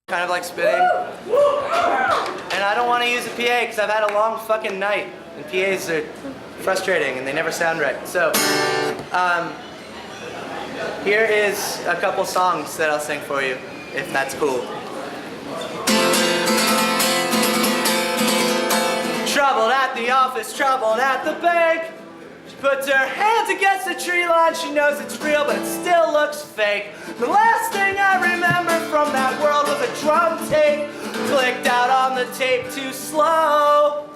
kind of like spitting. And I don't want to use a PA because I've had a long fucking night. And PAs are frustrating and they never sound right. So, here is a couple songs that I'll sing for you, if that's cool. Troubled at the office, troubled at the bank. She puts her hands against the tree line. She knows it's real, but it still looks fake. The last thing I remember from that world was a drum tape clicked out on the tape too slow.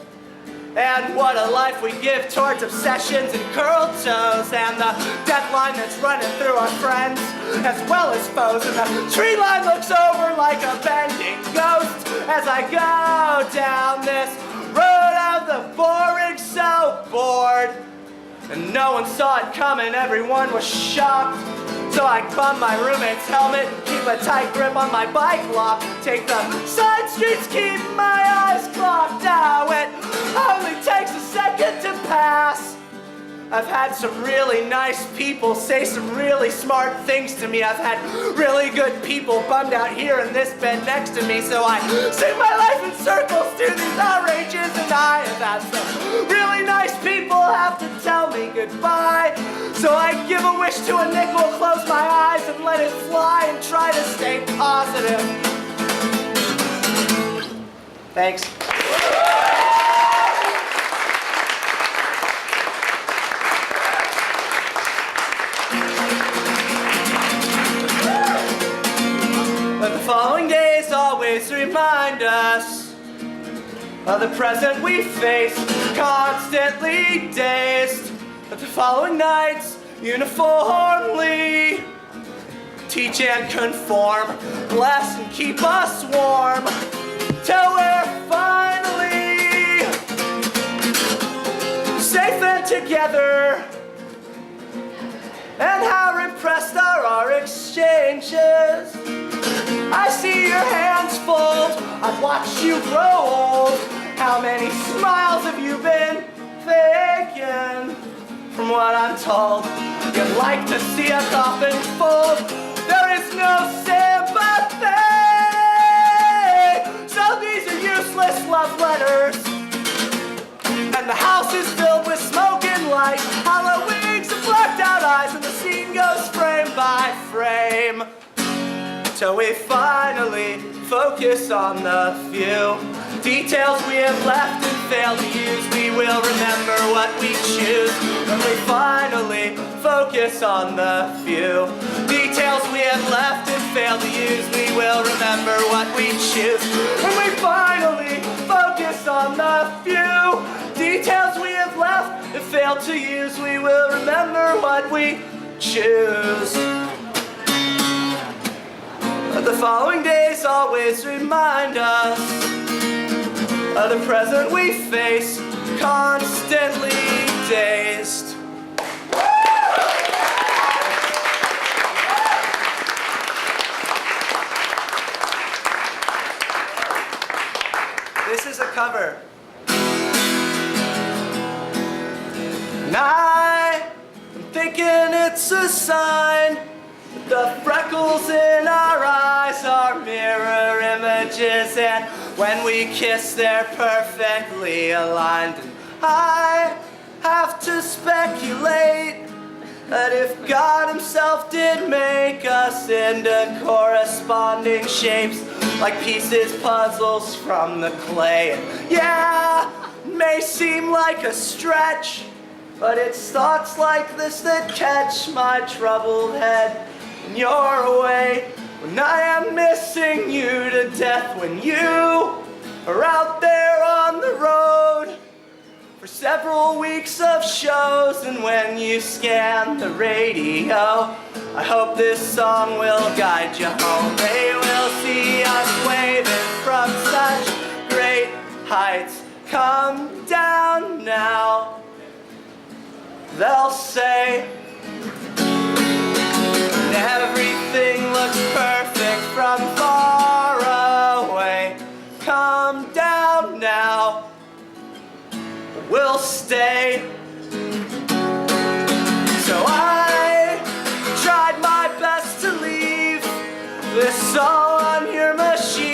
And what a life we give towards obsessions and curled toes, and the deadline that's running through our friends as well as foes. And the tree line looks over like a bending ghost as I go down this road of the boring, so bored. And no one saw it coming, everyone was shocked. So I bum my roommate's helmet and keep a tight grip on my bike lock. Take the side streets, keep my eyes clocked. Now it only takes a second to pass. I've had some really nice people say some really smart things to me. I've had really good people bummed out here in this bed next to me. So I sing my life in circles through these outrages, and I have had some really nice people have to tell me goodbye. So I give a wish to a nickel, close my eyes and let it fly and try to stay positive. Thanks. But the following days always remind us of the present we face, constantly dazed. But the following nights uniformly teach and conform, bless and keep us warm, till we're finally safe and together. And how impressed are our exchanges. I see your hands fold, I've watched you grow old. How many smiles have you been faking? From what I'm told, you'd like to see a coffin full. There is no sympathy. So these are useless love letters. And the house is filled with smoke and light, hollow wings and blacked out eyes, and the scene goes frame by frame. Till we finally focus on the few details we have left and failed to use. We will remember what we choose when we finally focus on the few details we have left and failed to use. We will remember what we choose when we finally focus on the few details we have left and failed to use. We will remember what we choose. But the following days always remind us of the present we face, constantly dazed. This is a cover. And I'm thinking it's a sign. The freckles in our eyes are mirror images, and when we kiss they're perfectly aligned. And I have to speculate that if God himself did make us into corresponding shapes, like pieces, puzzles from the clay. And yeah, it may seem like a stretch, but it's thoughts like this that catch my troubled head. And you're away when I am missing you to death, when you are out there on the road for several weeks of shows, and when you scan the radio, I hope this song will guide you home. They will see us waving from such great heights. Come down now, they'll say. Everything looks perfect from far away. Come down now, we'll stay. So I tried my best to leave this all on your machine.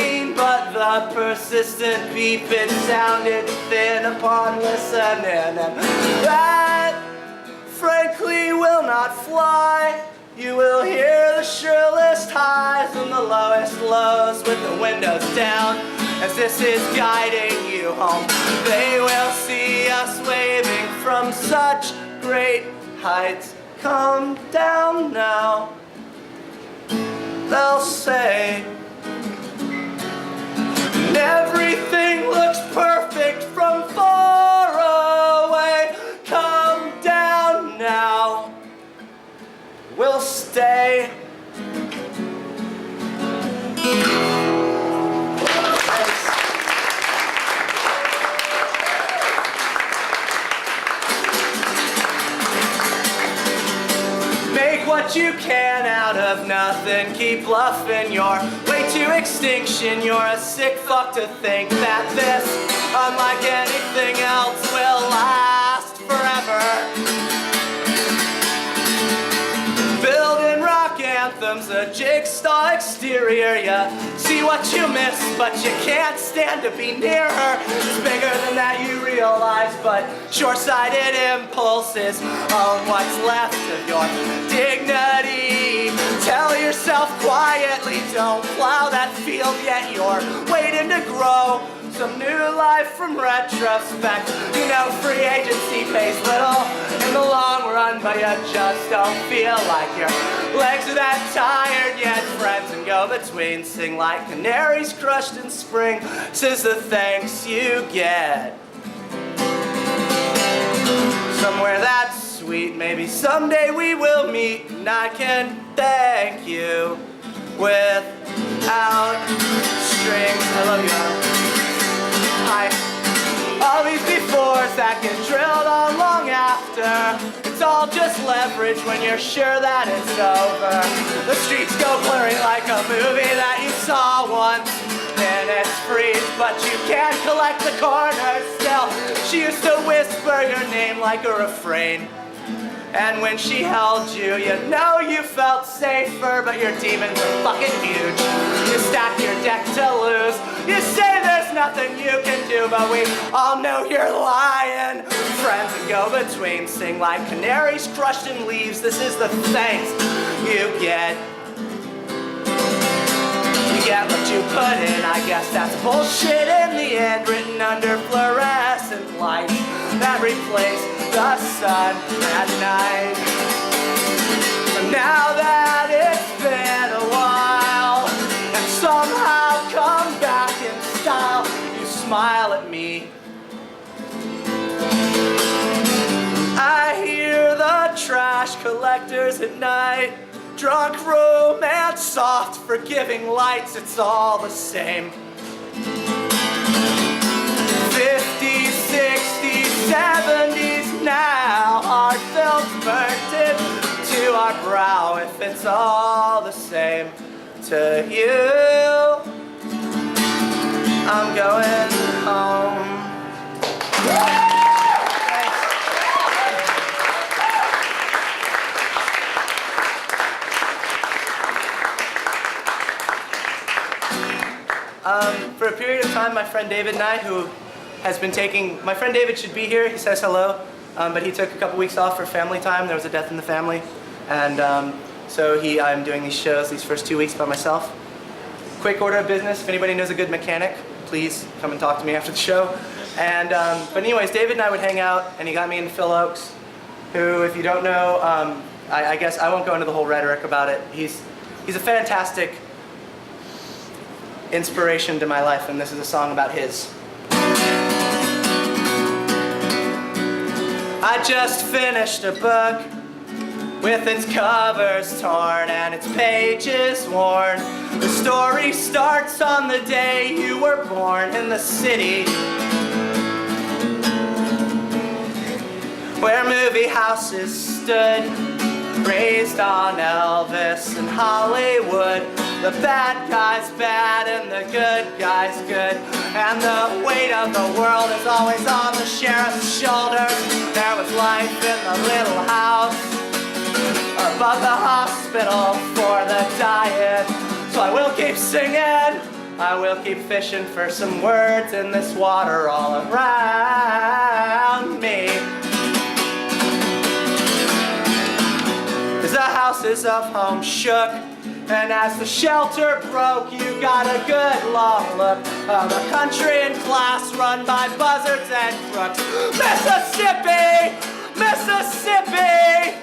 persistent beep, it sounded thin upon listening, and that frankly will not fly. You will hear the shrillest highs and the lowest lows with the windows down, as this is guiding you home. They will see us waving from such great heights. Come down now, they'll say. And everything looks perfect from far away. Come down now, we'll stay. Make what you can out of nothing. Keep bluffing your way to extinction. You're a sick fuck to think that this, unlike anything else, will last forever. Building rock anthems, a jigsaw exterior. You see what you miss, but you can't stand to be near her. It's bigger than that, you realize, but short-sighted impulses own what's left of your dignity. Tell yourself quietly, don't plow that field yet. You're waiting to grow some new life from retrospect. You know free agency pays little in the long run, but you just don't feel like your legs are that tired yet. Friends and go-betweens sing like canaries crushed in spring. This is the thanks you get. Somewhere that's sweet, maybe someday we will meet, and I can thank you without strings. I love you, Adam. All these befores that get drilled on long after, it's all just leverage when you're sure that it's over. The streets go blurry like a movie that you saw once. Minutes freeze, but you can't collect the corners still. She used to whisper your name like a refrain, and when she held you, you know you felt safer, but your demons are fucking huge. You stack your deck to lose. You say there's nothing you can do, but we all know you're lying. Friends and go-betweens sing like canaries crushed in leaves. This is the thanks you get. You get what you put in, I guess that's bullshit in the end. Written under fluorescent lights that replace the sun at night. And now that it's been a while, and somehow come back in style, you smile at me. I hear the trash collectors at night. Drunk romance, soft forgiving lights, it's all the same. 50s, 60s, 70s now, hard films burnt into our brow. If it's all the same to you, I'm going home. For a period of time, my friend David and I, who has been taking, my friend David should be here, he says hello, but he took a couple weeks off for family time. There was a death in the family, and so I'm doing these shows these first 2 weeks by myself. Quick order of business, if anybody knows a good mechanic, please come and talk to me after the show. And, but anyways, David and I would hang out, and he got me into Phil Oakes, who, if you don't know, I guess I won't go into the whole rhetoric about it. He's a fantastic inspiration to my life, and this is a song about his. I just finished a book with its covers torn and its pages worn. The story starts on the day you were born in the city where movie houses stood, raised on Elvis and Hollywood. The bad guy's bad and the good guy's good, and the weight of the world is always on the sheriff's shoulders. There was life in the little house above the hospital for the dying, so I will keep singing I will keep fishing for some words in this water all around me. As the houses of home shook, and as the shelter broke, you got a good long look of a country and class run by buzzards and crooks. Mississippi! Mississippi!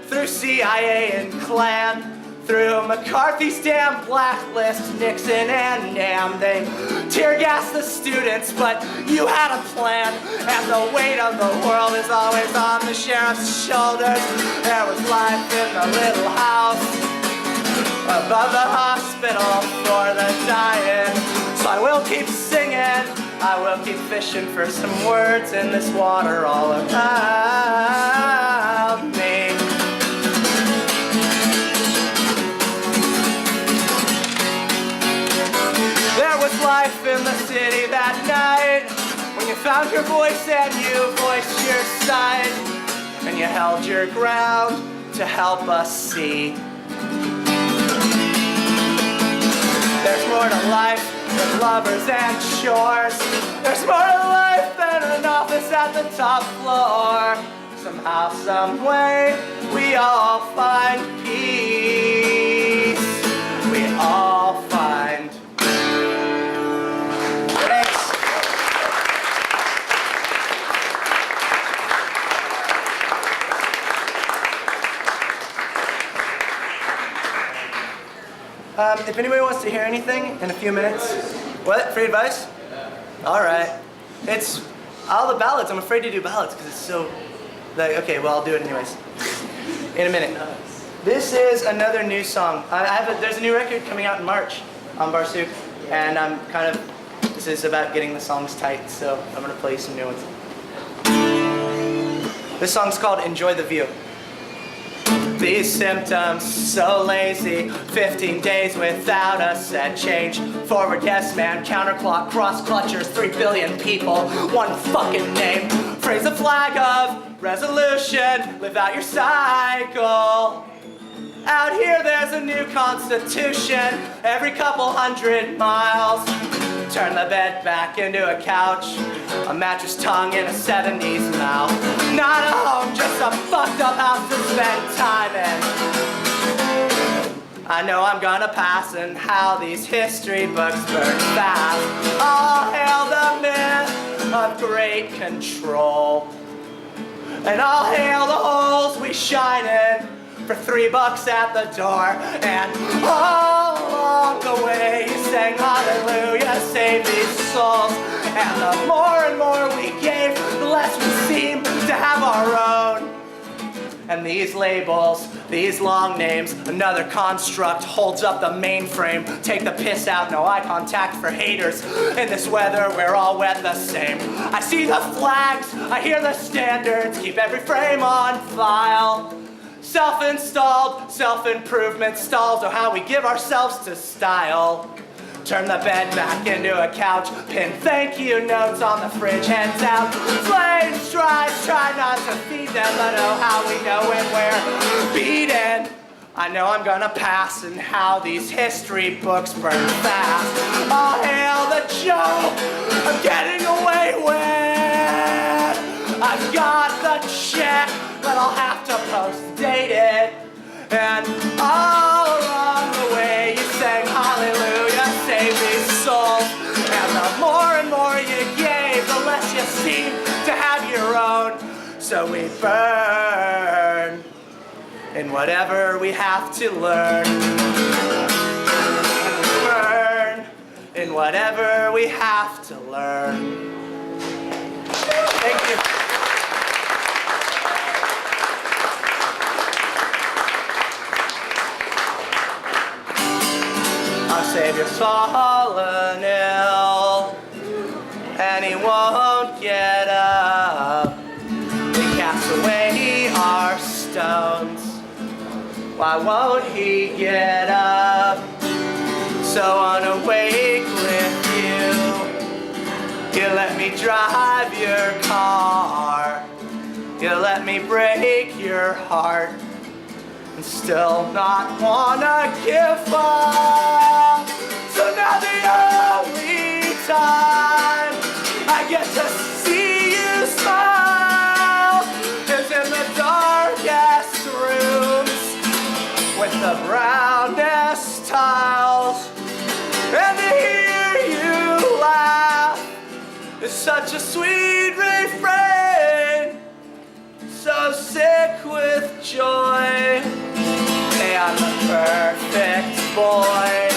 Through CIA and Klan, through McCarthy's damn blacklist, Nixon and Nam, they tear gassed the students, but you had a plan, and the weight of the world is always on the sheriff's shoulders. There was life in the little house above the hospital for the dying. So I will keep singing, I will keep fishing for some words in this water all around me. There was life in the city that night when you found your voice and you voiced your side, and you held your ground to help us see. There's more to life than lovers and shores. There's more to life than an office at the top floor. Somehow, some way, we all find peace. We all find. Thanks. If anybody wants to hear anything in a few minutes. What? Free advice? All right. It's all the ballads. I'm afraid to do ballads because it's so, like, okay, well, I'll do it anyways. In a minute. This is another new song. There's a new record coming out in March on Barsuk, and I'm kind of, this is about getting the songs tight, so I'm going to play you some new ones. This song's called Enjoy the View. These symptoms, so lazy, 15 days without a set change. Forward yes man, counterclock, cross clutchers, 3 billion people, one fucking name. Praise the flag of resolution, live out your cycle. Out here there's a new constitution, every couple 100 miles. Turn the bed back into a couch, a mattress tongue in a 70s mouth. Not a home, just a fucked up house to spend time in. I know I'm gonna pass and how these history books burn fast. All hail the myth of great control. And all hail the holes we shine in for $3 at the door. And all along the way you sang hallelujah, save these souls. And the more and more we gave, the less we seem to have our own. And these labels, these long names, another construct holds up the mainframe. Take the piss out, no eye contact for haters. In this weather, we're all wet the same. I see the flags, I hear the standards, keep every frame on file. Self-installed, self-improvement stalls are how we give ourselves to style. Turn the bed back into a couch, pin thank you notes on the fridge, hands out. Flame strives, try not to feed them, but oh how we know when we're beaten. I know I'm gonna pass and how these history books burn fast. All hail the joke of getting away with. I've got the check, but I'll have to post-date it. And all along the way you sang hallelujah, save these souls. And the more and more you gave, the less you seem to have your own. So we burn in whatever we have to learn. Burn in whatever we have to learn. Thank you. Our Savior's fallen ill, and he won't get up. We cast away our stones, why won't he get up? So unawake with you, you let me drive your car, you let me break your heart. and still not wanna give up. So now the only time I get to see you smile is in the darkest rooms with the brownest tiles. And to hear you laugh is such a sweet refrain. So sick with joy, hey, I'm the perfect boy.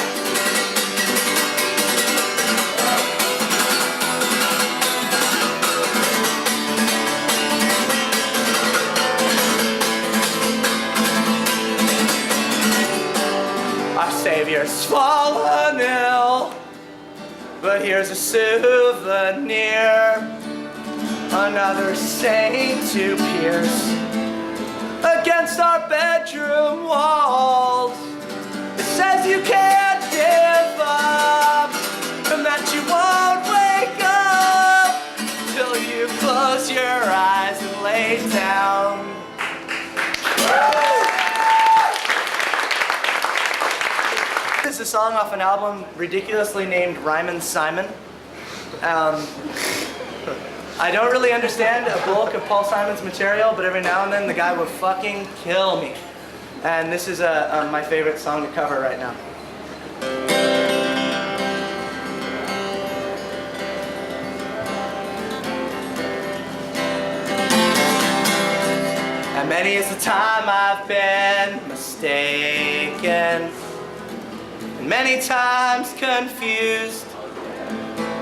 Our Savior's fallen ill, but here's a souvenir, another saint to pierce against our bedroom walls. It says you can't give up, and that you won't wake up till you close your eyes and lay down. This is a song off an album ridiculously named Ryman Simon. I don't really understand a bulk of Paul Simon's material, but every now and then the guy will fucking kill me. And this is my favorite song to cover right now. And many is the time I've been mistaken, and many times confused.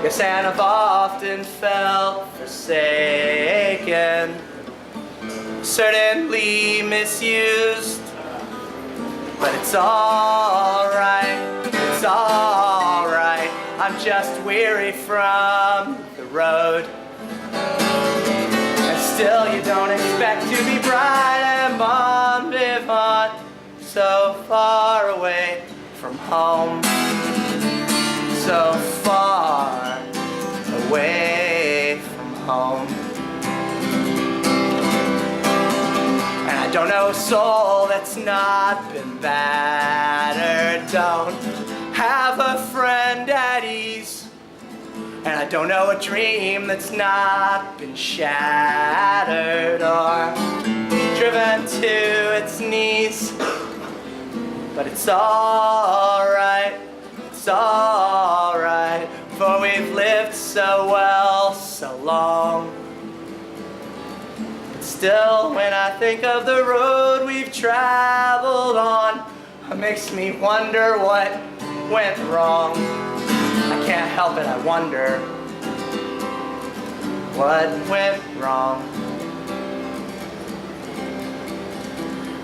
Yes, and I've often felt forsaken, certainly misused. But it's alright, it's alright. I'm just weary from the road. And still you don't expect to be bright and bon vivant, so far away from home, so far away from home. And I don't know a soul that's not been battered, don't have a friend at ease. And I don't know a dream that's not been shattered or driven to its knees. But it's alright, it's alright, for we've lived so well, so long. But still, when I think of the road we've traveled on, it makes me wonder what went wrong. I can't help it, I wonder what went wrong.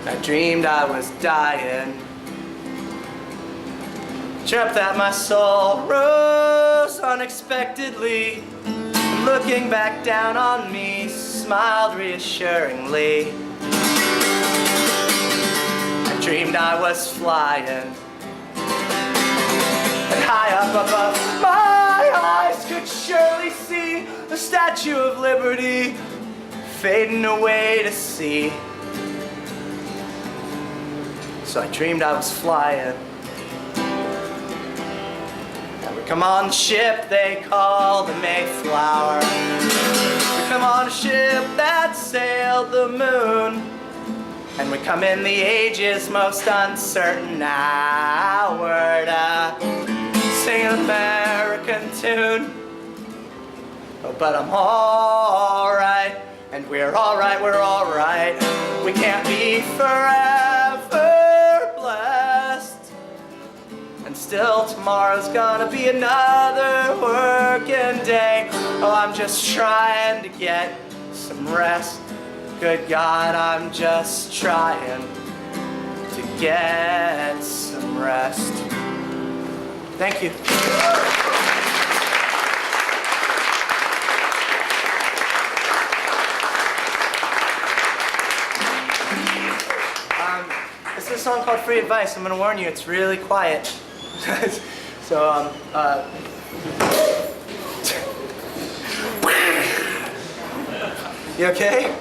I dreamed I was dying, dreamt that my soul rose unexpectedly, and looking back down on me, smiled reassuringly. I dreamed I was flying, and high up above my eyes could surely see the Statue of Liberty fading away to sea. So I dreamed I was flying. And we come on the ship they call the Mayflower. We come on a ship that sailed the moon. And we come in the age's most uncertain hour to sing an American tune. Oh, but I'm alright, and we're alright, we're alright. We can't be forever blessed. And still tomorrow's gonna be another working day. Oh, I'm just trying to get some rest. Good God, I'm just trying to get some rest. Thank you. This is a song called Free Advice. I'm gonna warn you, it's really quiet. So, you okay?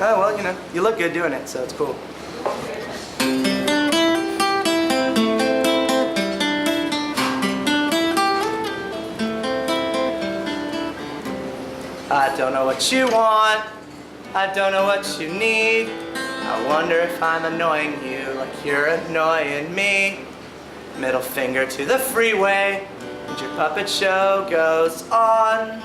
Oh, well, you know, you look good doing it, so it's cool. I don't know what you want, I don't know what you need. I wonder if I'm annoying you like you're annoying me. Middle finger to the freeway, and your puppet show goes on.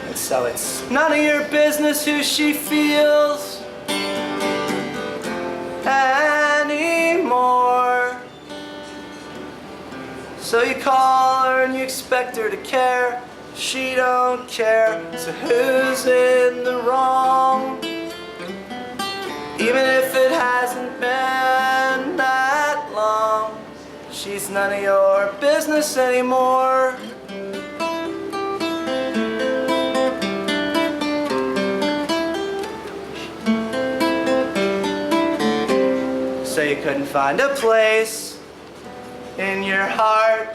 And so it's none of your business who she feels anymore. So you call her and you expect her to care. She don't care, so who's in the wrong? Even if it hasn't been that long, she's none of your business anymore. So you couldn't find a place in your heart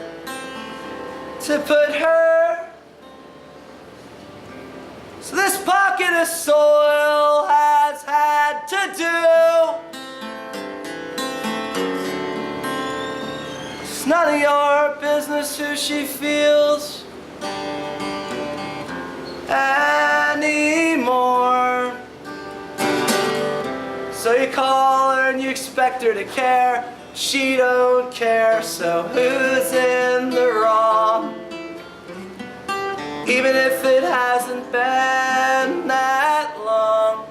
to put her. So this pocket of soil has had to do. It's none of your business who she feels anymore. So you call her and you expect her to care. She don't care, so who's in the wrong? Even if it hasn't been that long,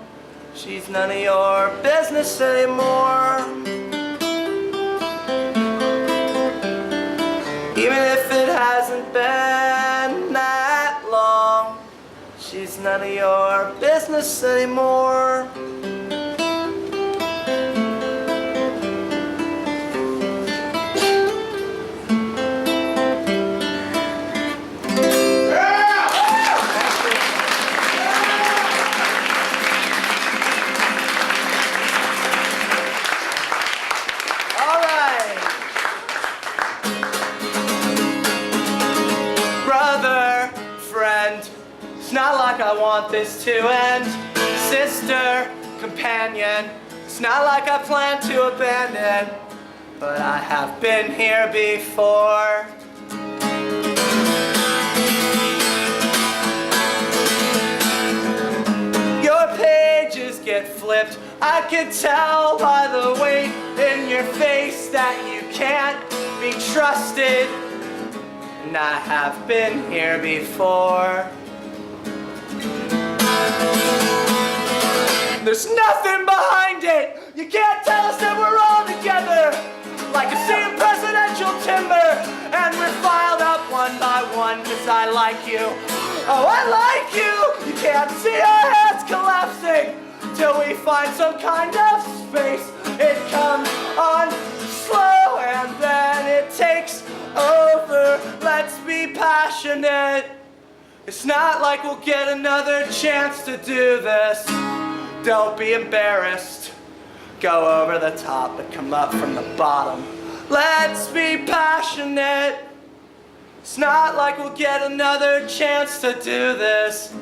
she's none of your business anymore. Even if it hasn't been that long, she's none of your business anymore. It's not like I want this to end. Sister, companion, it's not like I plan to abandon, but I have been here before. Your pages get flipped, I can tell by the weight in your face that you can't be trusted. And I have been here before. There's nothing behind it. You can't tell us that we're all together like a sea of presidential timber, and we're filed up one by one because I like you. Oh, I like you. You can't see our heads collapsing till we find some kind of space. It comes on slow and then it takes over. Let's be passionate. It's not like we'll get another chance to do this. Don't be embarrassed. Go over the top and come up from the bottom. Let's be passionate. It's not like we'll get another chance to do this.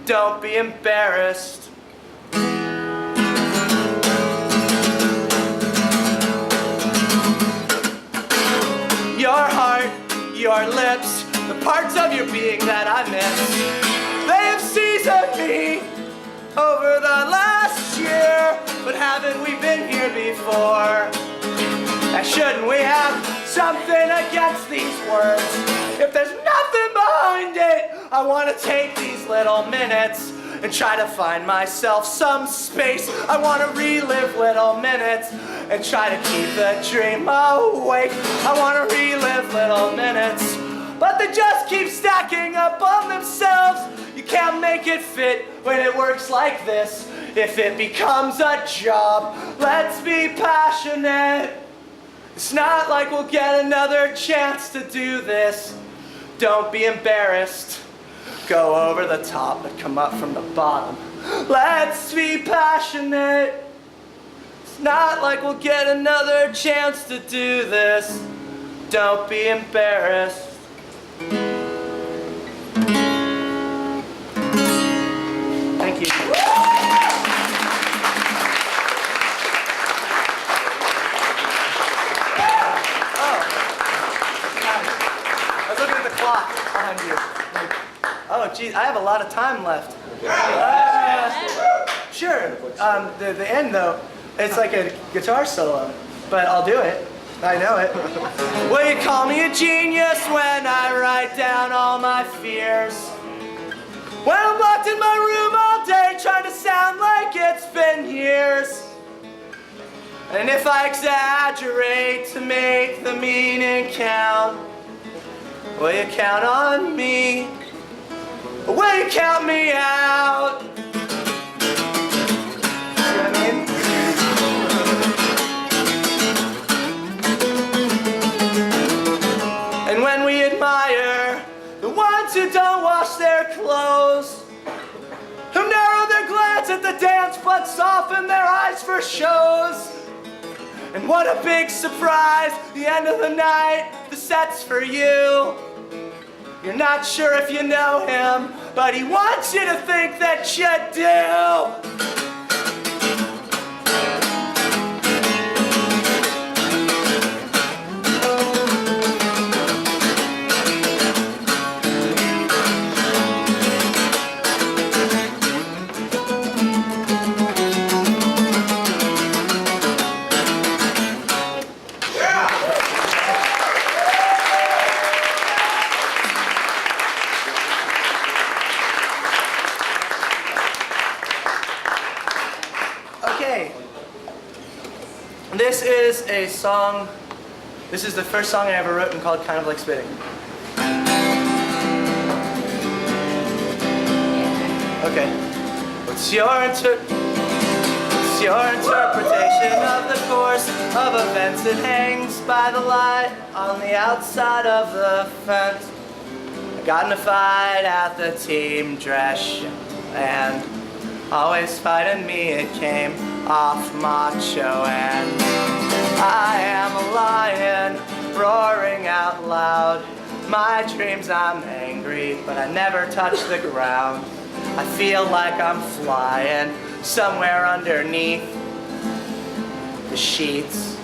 Don't be embarrassed. Your heart, your lips, the parts of your being that I miss, they have seasoned me over the last year. But haven't we been here before? And shouldn't we have something against these words? If there's nothing behind it, I want to take these little minutes and try to find myself some space. I want to relive little minutes and try to keep the dream awake. I want to relive little minutes, but they just keep stacking up on themselves. You can't make it fit when it works like this. If it becomes a job, let's be passionate. It's not like we'll get another chance to do this. Don't be embarrassed. Go over the top and come up from the bottom. Let's be passionate. It's not like we'll get another chance to do this. Don't be embarrassed. geez, I have a lot of time left. Sure. The end though, it's like a guitar solo, but I'll do it. I know it. Will you call me a genius when I write down all my fears? When I'm locked in my room all day trying to sound like it's been years. And if I exaggerate to make the meaning count, will you count on me? Or will you count me out? See what I mean? And when we admire the ones who don't wash their clothes, who narrow their glance at the dance but soften their eyes for shows. And what a big surprise, the end of the night, the set's for you. You're not sure if you know him, but he wants you to think that you do. This is a song, this is the first song I ever wrote and called Kind of Like Spitting. Okay. What's your interpretation of the course of events that hangs by the light on the outside of the fence? I got in a fight at the team dress show, and always fighting me it came off macho, and I am a lion roaring out loud. My dreams I'm angry, but I never touch the ground. I feel like I'm flying somewhere underneath the sheets.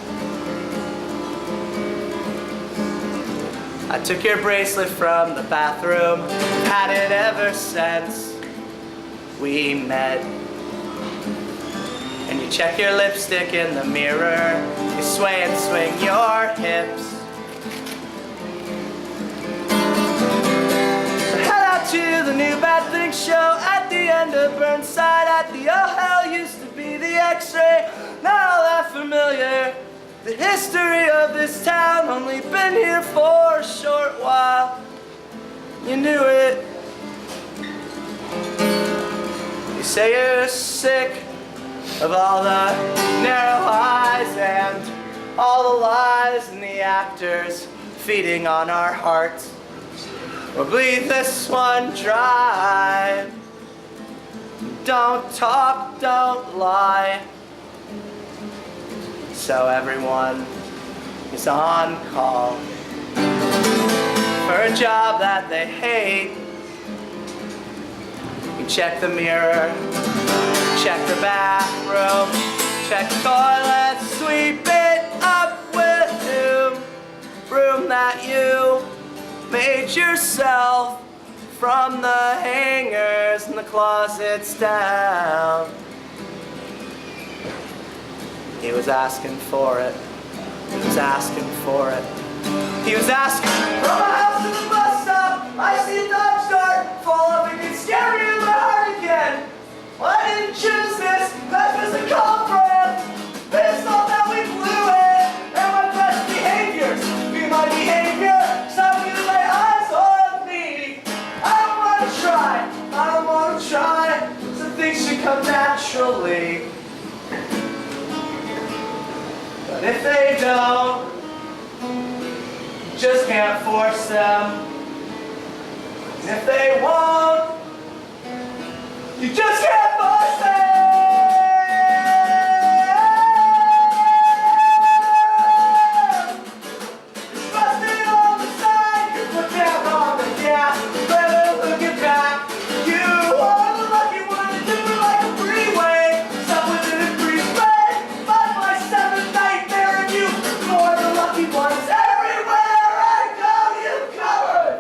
I took your bracelet from the bathroom, had it ever since we met. And you check your lipstick in the mirror, you sway and swing your hips. Head out to the new Bad Things show at the end of Burnside, at the oh hell used to be the X-ray. Not all that familiar, the history of this town, only been here for a short while. You knew it. You say you're sick of all the narrow eyes and all the lies and the actors feeding on our hearts. We'll bleed this one dry. Don't talk, don't lie. So everyone is on call for a job that they hate. You check the mirror, check the bathroom, check the toilet, sweep it up with whom? Room that you made yourself from the hangers and the closets down. He was asking for it. He was asking for it. He was asking from my house to the bus stop. I see a Dodge Dart fall off and get scary in my heart again. Well, I didn't choose this. That was a culprit. Pissed off that we blew it. And my best behaviors be my behavior. Stop you to lay eyes on me. I don't want to try. I don't want to try. Some things should come naturally. But if they don't, just can't force them. And if they won't, you just can't force them. You're busting on the side, you put down on the gas, better looking back. You are the lucky one to do it like a freeway. Stop with an increased rate, but my seventh nightmare and you more the lucky ones. Everywhere I go, you covered.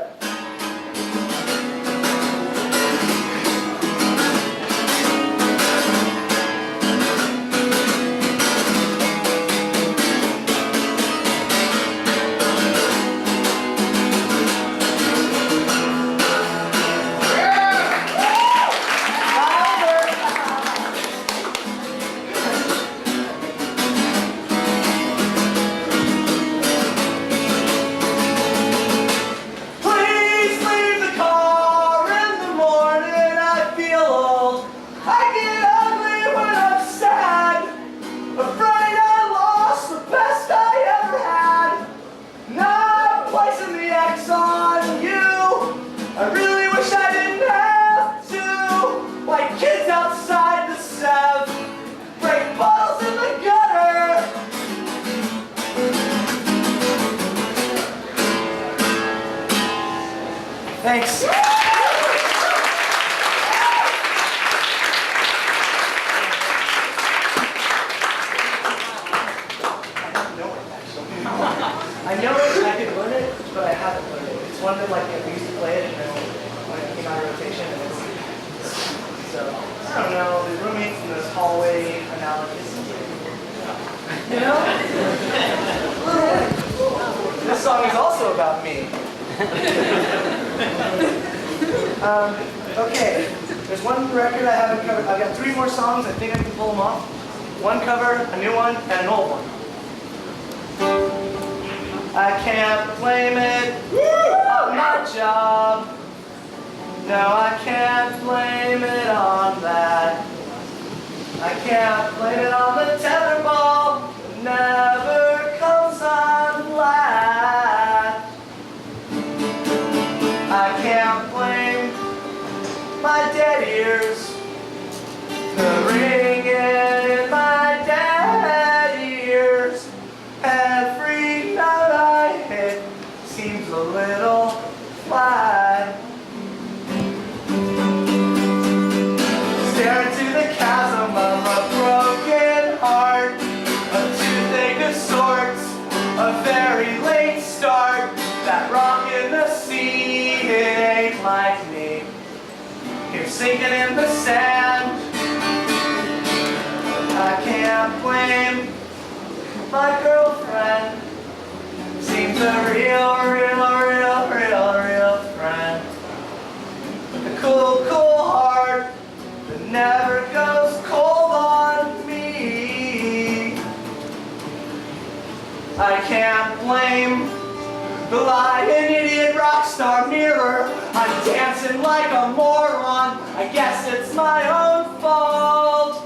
Thanks. I know it, I could learn it, but I haven't learned it. It's one that like we used to play it, and then when it came out of rotation, and it's so I don't know. The roommates in this hallway analogy. You know, this song is also about me. Okay, there's one record I haven't covered. I've got 3 more songs. I think I can pull them off. One cover, a new one, and an old one. I can't blame it on my job. No, I can't blame it on that. I can't blame it on the tetherball that never comes undone. I can't blame my dead ears, the ringing in my dead ears. Every note I hit seems a little flat. Stare into the chasm of a broken heart, a toothache of sorts, a very late start. That rock in the sea, it ain't like me. Here sinking in the sand. I can't blame my girlfriend. Seems a real friend. A cool heart that never goes cold on me. I can't blame the lying idiot rock star mirror. I'm dancing like a moron. I guess it's my own fault.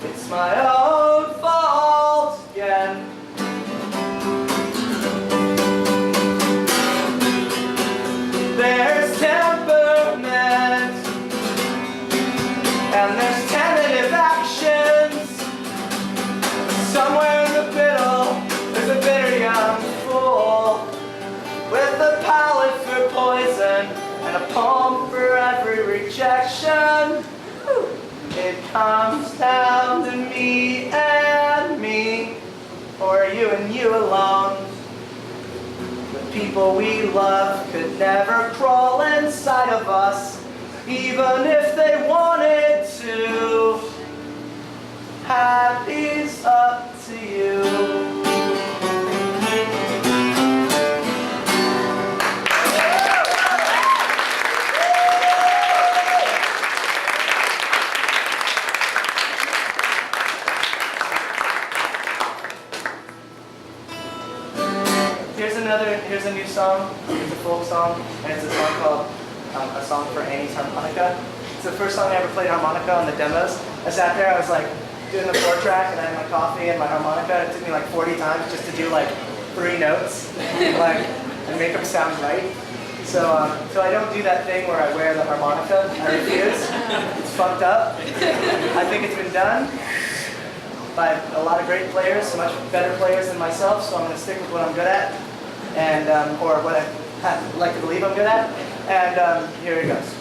It's my own fault again. There's temperament, and there's tentative actions. Somewhere in the middle, there's a bitter young fool with a palate for poison and a poem for every rejection. It comes down to me and me, or you and you alone. The people we love could never crawl inside of us, even if they wanted to. Happy's up to you. Here's a new song. It's a folk song, and it's a song called A Song for Annie's Harmonica. It's the first song I ever played harmonica on the demos. I sat there, I was like doing the 4-track, and I had my coffee and my harmonica. It took me like 40 times just to do like 3 notes, like, and make them sound right. So I don't do that thing where I wear the harmonica. I refuse. It's fucked up. I think it's been done by a lot of great players, much better players than myself, so I'm going to stick with what I'm good at, and or what I like to believe I'm good at, and here it goes.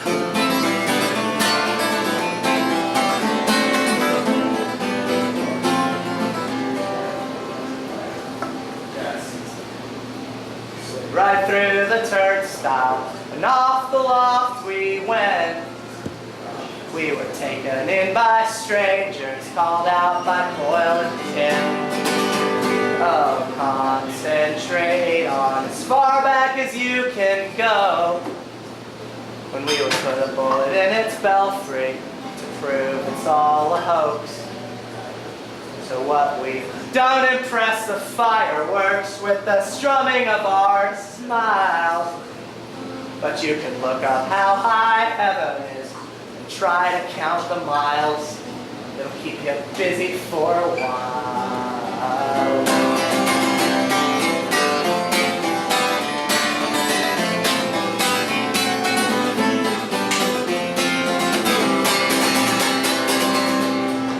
Right through the turnstile and off the loft we went. We were taken in by strangers, called out by coil and tin. Oh, concentrate on as far back as you can go. When we would put a bullet in its belfry to prove it's all a hoax. So what we've done, impress the fireworks with the strumming of our smiles. But you can look up how high heaven is and try to count the miles. It'll keep you busy for a while.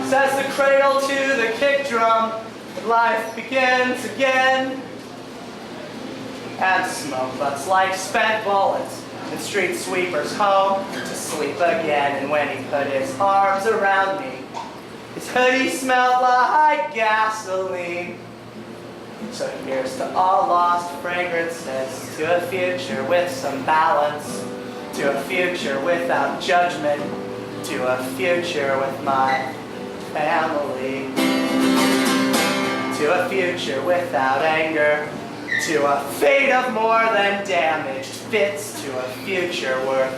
Says the cradle to the kick drum, life begins again. And smoke butts like spent bullets and street sweepers home to sleep again. And when he put his arms around me, his hoodie smelled like gasoline. So here's to all lost fragrances, to a future with some balance, to a future without judgment, to a future with my family, to a future without anger, to a fate of more than damaged fits, to a future worth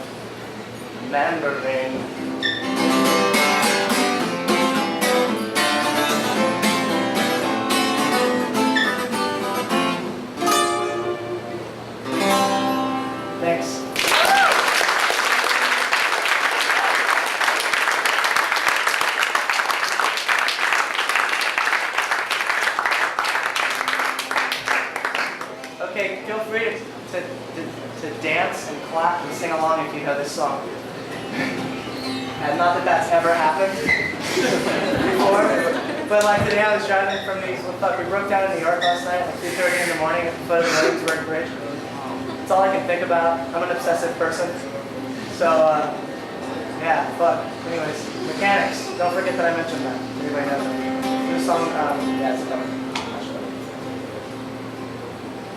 remembering. Thanks. Okay, feel free to dance and clap and sing along if you know this song. And not that that's ever happened before, but like today I was driving from we broke down in New York last night at 3:30 in the morning at the foot of the Williamsburg Bridge. It's all I can think about. I'm an obsessive person. So, yeah, fuck. Anyways, mechanics. Don't forget that I mentioned that. Everybody knows it. This song, yeah, it's coming.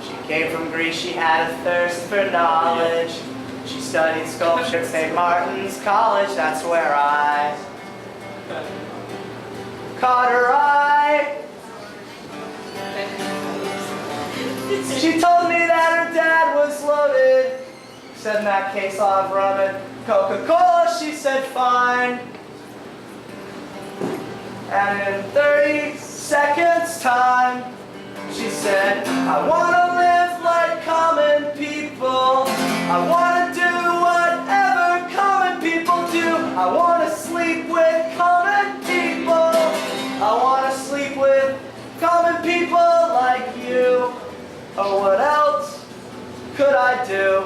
She came from Greece, she had a thirst for knowledge. She studied sculpture at St. Martin's College, that's where I caught her eye. She told me that her dad was loaded. Said in that case I'll have rum and Coca-Cola. She said fine. And in 30 seconds time, she said, I want to live like common people. I want to do whatever common people do. I want to sleep with common people. I want to sleep with common people like you. Oh, what else could I do?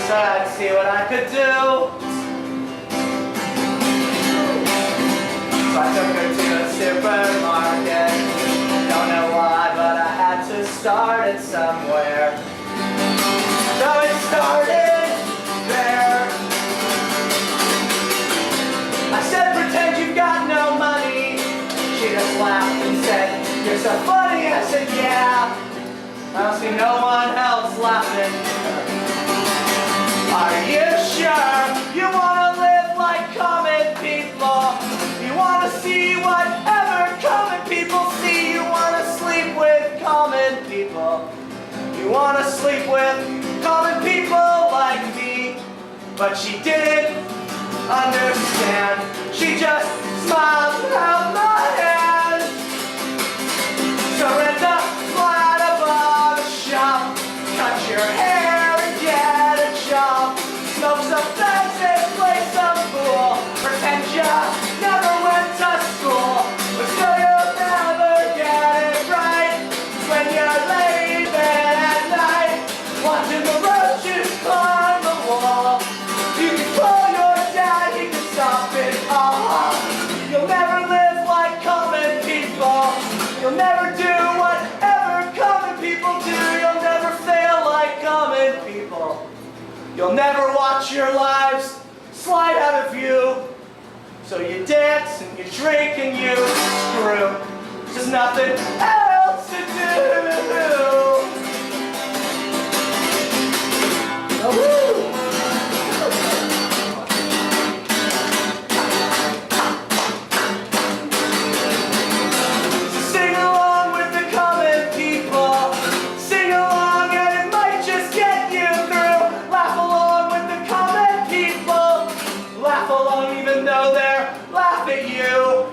So I'd see what I could do. So I took her to a supermarket. Don't know why, but I had to start it somewhere. So it started there. I said, pretend you've got no money. She just laughed and said, you're so funny. I said, yeah. I don't see no one else laughing. Are you sure you want to live like common people? You want to see whatever common people see. You want to sleep with common people. You want to sleep with common people like me. But she didn't understand. She just smiled and held my hand. So rent a flat above a shop. Cut your hair and get a job. Smoke some fags and play some pool. Pretend you never went to school. But still you'll never get it right. When you're laying in bed at night, watching the roaches climb the wall. You can call your dad, he can stop it all. You'll never live like common people. You'll never do whatever common people do. You'll never fail like common people. You'll never watch your lives slide out of you. So you dance and you drink and you screw. There's nothing else to do. Woo! Sing along with the common people. Sing along and it might just get you through. Laugh along with the common people. Laugh along even though they're laugh at you.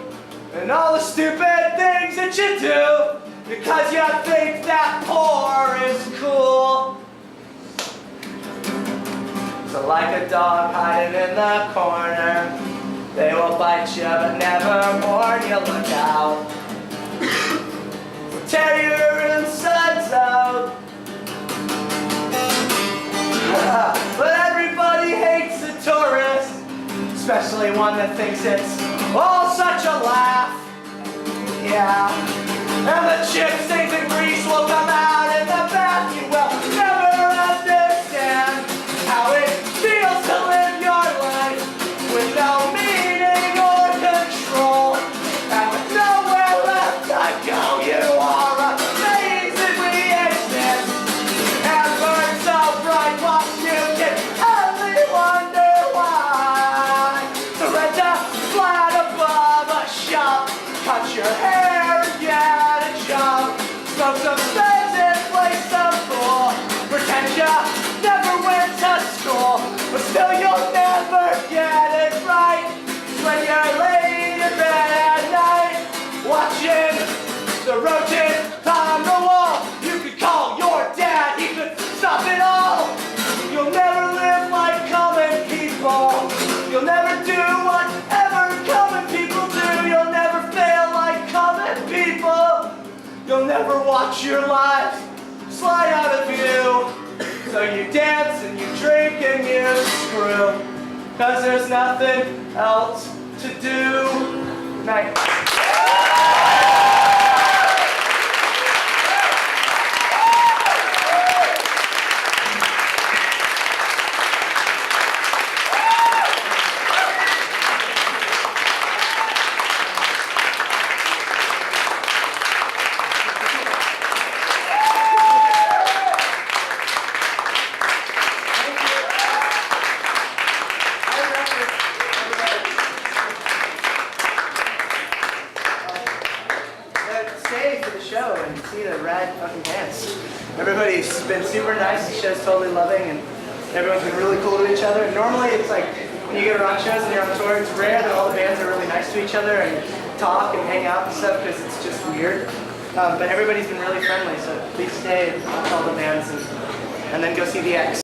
And all the stupid things that you do. Because you think that poor is cool. So like a dog hiding in the corner, they will bite you but never warn you, look out. Tear your insides out. But everybody hates a tourist, especially one that thinks it's all such a laugh. Yeah. And the chick sings in Greece will come out in the bath. You will never understand. flat above a shop. Cut your hair and get a job. Smoke some cigs and play some pool. Pretend you never went to school, but still you'll never get it right. When you're laying in bed at night, watching the roaches on the wall, you could call your dad, he could stop it all. You'll never live like common people. You'll never do whatever common people do. You'll never fail like common people. You'll never watch your lives slide out of view. So you dance and you drink and you screw, 'cause there's nothing else to do. Night. Stay for the show and see the rad fucking dance. Everybody's been super nice. The show's totally loving, and everyone's been really cool to each other. Normally, it's like when you go to rock shows and you're on tour, it's rare that all the bands are really nice to each other and talk and hang out and stuff because it's just weird. But everybody's been really friendly, so please stay and watch all the bands and then go see the X.